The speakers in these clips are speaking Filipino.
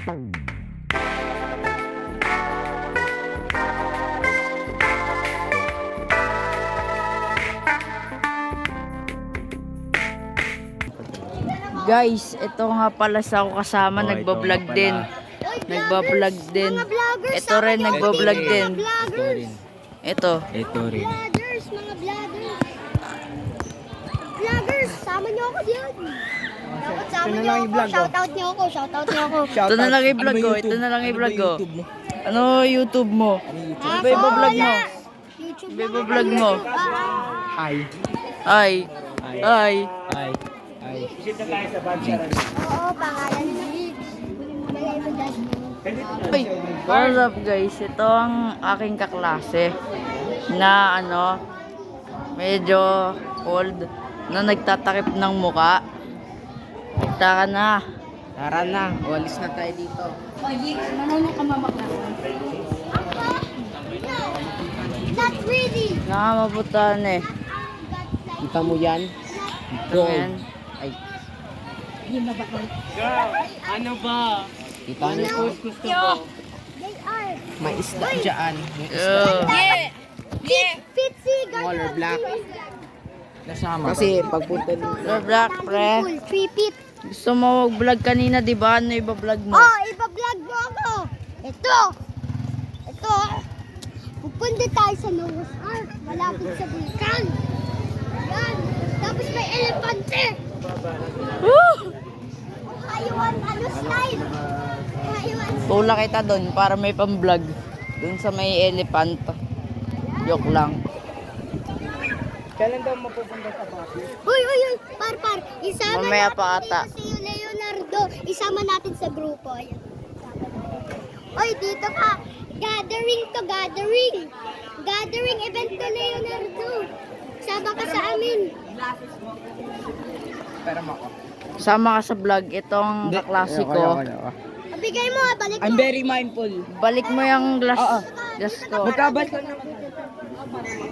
Guys, ito nga pala sa ako kasama, nagbablog din. Nagbablog din. Ito rin, nagbablog din. Ito. Ito rin. Vloggers, mga vloggers. Vloggers, sama niyo ako diyan. Dapat sama niyo ako. Shoutout niyo ako, shoutout niyo ako. Ito na lang i-vlog ko. Ito na lang i-vlog ko. Ano YouTube mo? Ano i-vlog mo? YouTube Ano i-vlog mo? Hi. Ay. Ay. Hi. Hi. Oo, pangalan ni Jigs. Bagay mo dyan. Uy, what's up guys? Ito ang aking kaklase na medyo old na nagtatakip ng muka. Tara na. Tara na. Walis na tayo dito. Not really. Nakamabutan eh. Kita mo yan? Ayan. Ay. Ano ba? Kita mo? They are. May isda dyan. May Fitzy, Color black. Kasama. Kasi pagpunta Black pre. Pipit. Gusto mo mag-vlog kanina, di ba? Ano iba-vlog mo? Oh, iba-vlog mo ako. Ito. Pupunta tayo sa Noah's Ark. Malapit sa vulkan. Yan. Tapos may elepante. Woo! Hayuan, slide. Hayuan. Tula kita doon para may pang-vlog. Doon sa may elephant. Joke lang. Kailan daw mapupunta sa Baguio? Uy. Par. Isama Mamaya natin pa ata. dito si Leonardo. Isama natin sa grupo. Ayan. Uy, dito ka. Gathering. Gathering event to Leonardo. Sama ka sa amin. Pero ako. Sama ka sa vlog. Itong kaklase ko. Bigay mo, balik mo. I'm very mindful. Balik mo yung glass ko. Magkabal ka na.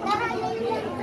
Tara, Leonardo.